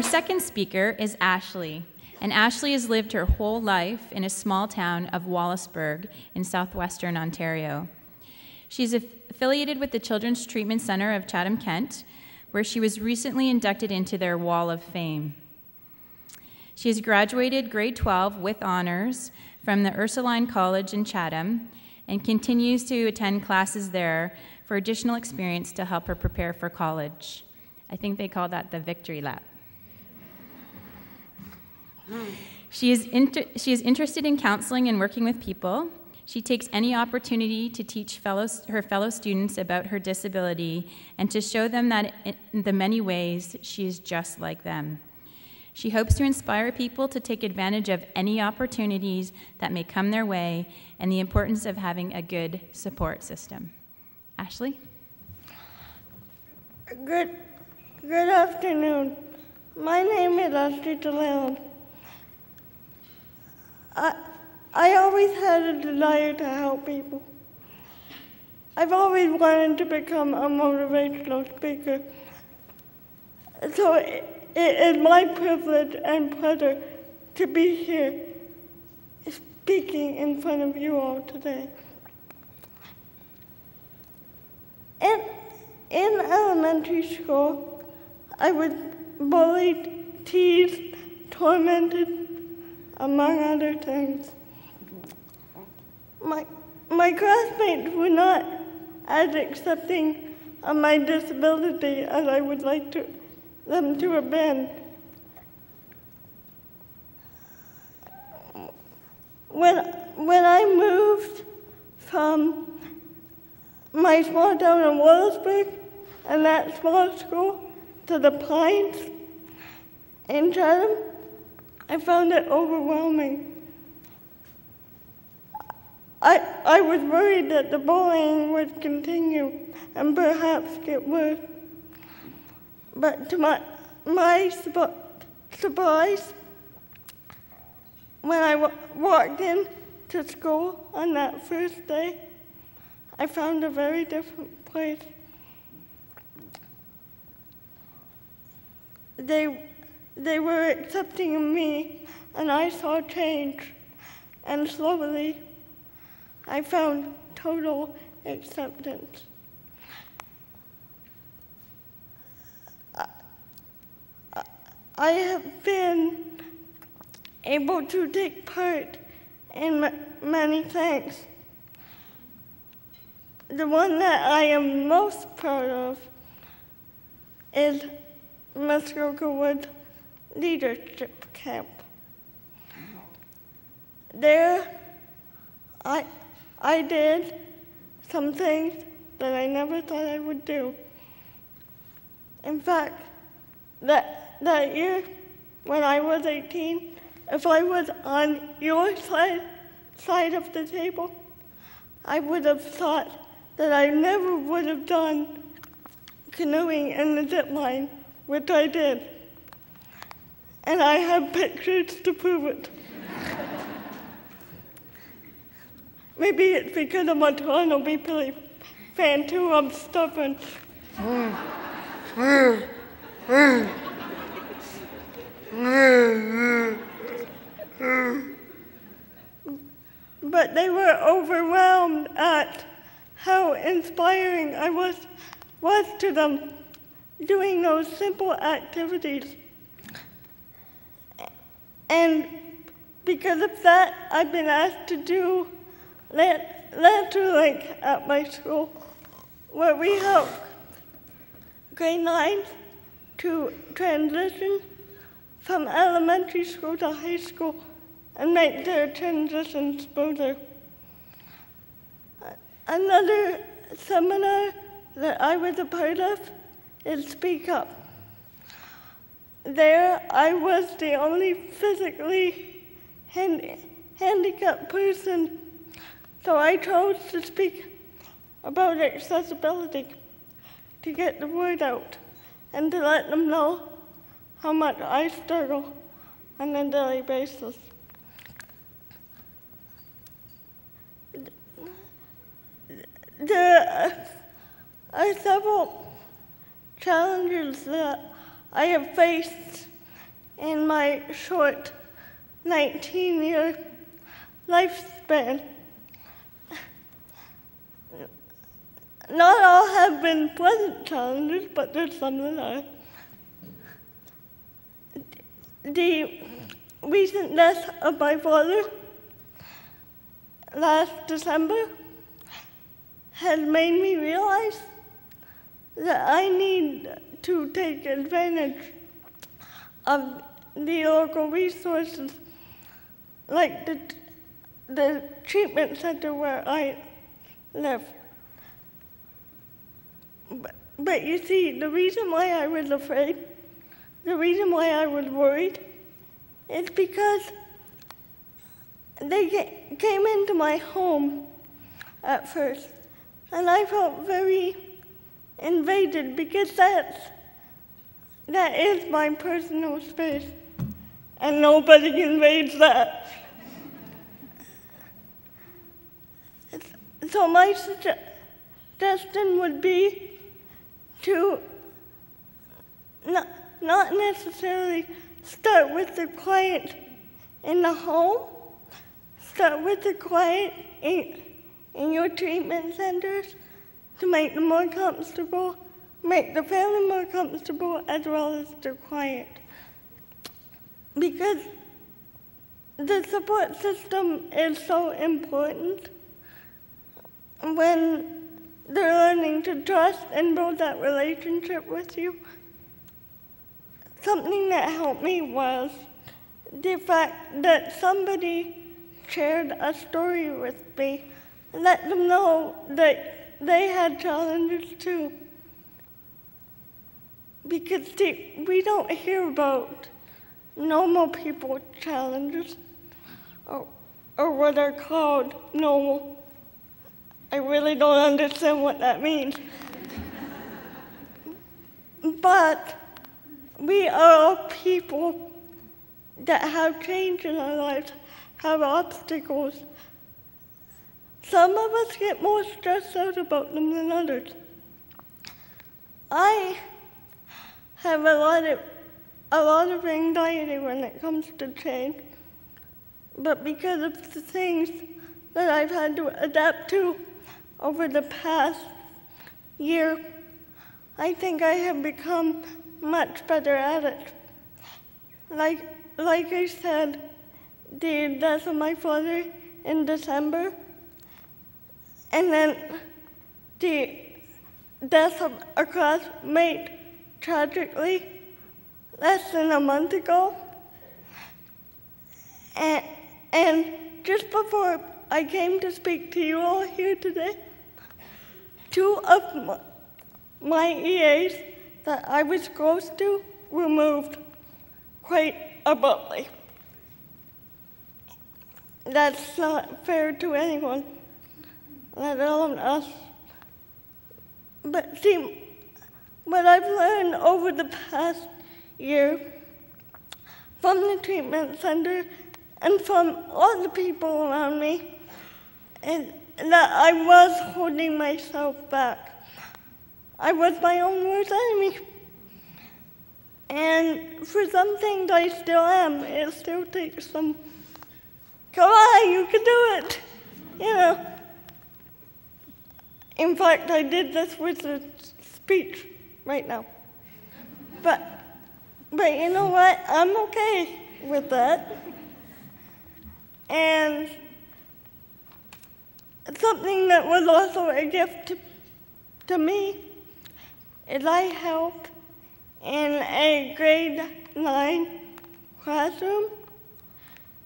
second speaker is Ashley, and Ashley has lived her whole life in a small town of Wallaceburg in southwestern Ontario. She's affiliated with the Children's Treatment Centre of Chatham-Kent, where she was recently inducted into their Wall of Fame. She has graduated grade 12 with honors from the Ursuline College in Chatham and continues to attend classes there for additional experience to help her prepare for college. I think they call that the victory lap. She is interested in counseling and working with people. She takes any opportunity to teach her fellow students about her disability and to show them that in the many ways she is just like them. She hopes to inspire people to take advantage of any opportunities that may come their way and the importance of having a good support system. Ashley? Good afternoon. My name is Ashley DeLeon. I always had a desire to help people. I've always wanted to become a motivational speaker. So it is my privilege and pleasure to be here speaking in front of you all today. In elementary school, I was bullied, teased, tormented, among other things. My classmates were not as accepting of my disability as I would like them to have been. When I moved from my small town of Wallaceburg and that small school to the Pines in Chatham, I found it overwhelming. I was worried that the bullying would continue and perhaps get worse. But to my surprise, when I walked into school on that first day, I found a very different place. They were accepting of me, and I saw change. And slowly, I found total acceptance. I have been able to take part in many things. The one that I am most proud of is Muskoka Leadership Camp. There, I did some things that I never thought I would do. In fact, that year, when I was 18, if I was on your side of the table, I would have thought that I never would have done canoeing in the zip line, which I did. And I have pictures to prove it. Maybe it's because I'm a Toronto Maple Leaf fan too, I'm stubborn. But they were overwhelmed at how inspiring I was to them doing those simple activities. And because of that, I've been asked to do LanterLink at my school, where we help grade 9 to transition from elementary school to high school and make their transition smoother. Another seminar that I was a part of is Speak Up. There, I was the only physically handicapped person, so I chose to speak about accessibility, to get the word out, and to let them know how much I struggle on a daily basis. There are several challenges that I have faced in my short 19-year lifespan. Not all have been pleasant challenges, but there's some that are. The recent death of my father last December has made me realize that I need to take advantage of the local resources, like the treatment center where I live. But you see, the reason why I was afraid, the reason why I was worried, is because they came into my home at first, and I felt very invaded because that is my personal space, and nobody invades that. So my suggestion would be to not necessarily start with the quiet in the home, start with the quiet in your treatment centers to make them more comfortable, make the family more comfortable, as well as the quiet. Because the support system is so important when they're learning to trust and build that relationship with you. Something that helped me was the fact that somebody shared a story with me, let them know that they had challenges too. Because we don't hear about normal people's challenges, or what are called normal. I really don't understand what that means. But we are all people that have change in our lives, have obstacles. Some of us get more stressed out about them than others. I have a lot of anxiety when it comes to change, but because of the things that I've had to adapt to over the past year, I think I have become much better at it. Like I said, the death of my father in December, and then the death of a classmate tragically less than a month ago. And just before I came to speak to you all here today, two of my EAs that I was close to were moved quite abruptly. That's not fair to anyone, let alone us. But see, what I've learned over the past year from the treatment center and from all the people around me is that I was holding myself back. I was my own worst enemy. And for some things I still am. It still takes some, come on, you can do it, you know. In fact, I did this with a speech right now. But you know what? I'm okay with that. And something that was also a gift to me is I help in a grade 9 classroom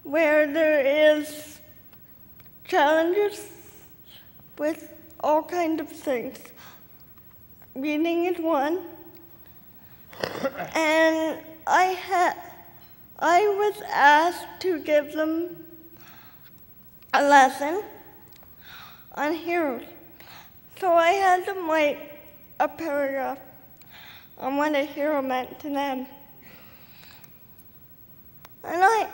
where there is challenges with all kinds of things. Reading is one, and I was asked to give them a lesson on heroes. So I had them write a paragraph on what a hero meant to them. And as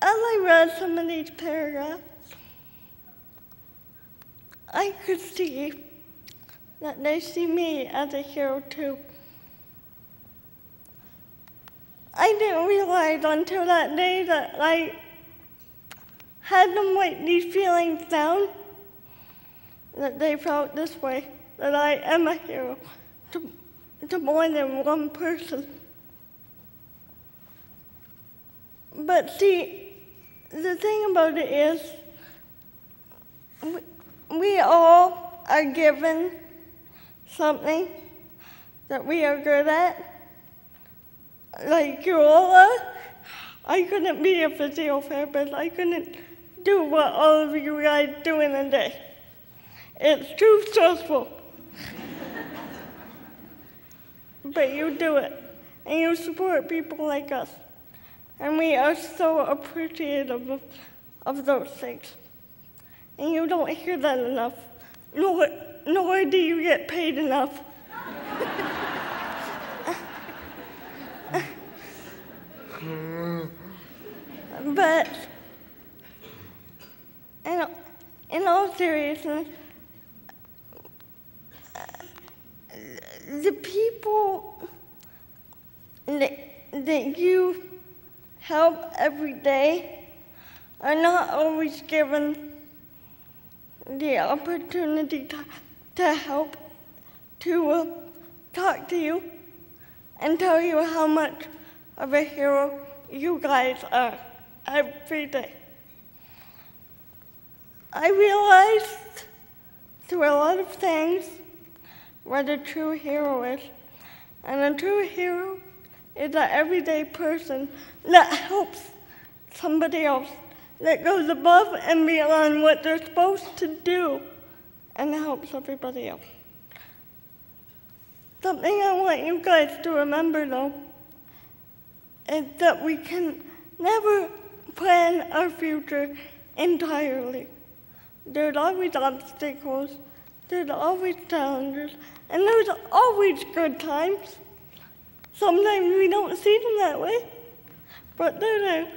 I read some of these paragraphs, I could see that they see me as a hero too. I didn't realize until that day that I had them write these feelings down, that they felt this way, that I am a hero to more than one person. But see, the thing about it is, we all are given something that we are good at. Like Corolla, I couldn't be a physiotherapist. I couldn't do what all of you guys do in a day. It's too stressful. But you do it, and you support people like us. And we are so appreciative of those things. And you don't hear that enough, nor do you get paid enough. But in all seriousness, the people that you help every day are not always given the opportunity to help, to talk to you and tell you how much of a hero you guys are every day. I realized through a lot of things what a true hero is. And a true hero is an everyday person that helps somebody else, that goes above and beyond what they're supposed to do and helps everybody else. Something I want you guys to remember, though, is that we can never plan our future entirely. There's always obstacles, there's always challenges, and there's always good times. Sometimes we don't see them that way, but they're there.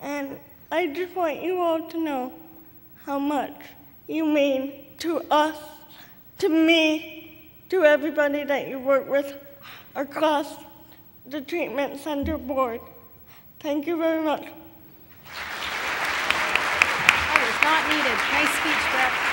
And I just want you all to know how much you mean to us, to me, to everybody that you work with across the treatment center board. Thank you very much. That was not needed. Nice speech, Brett.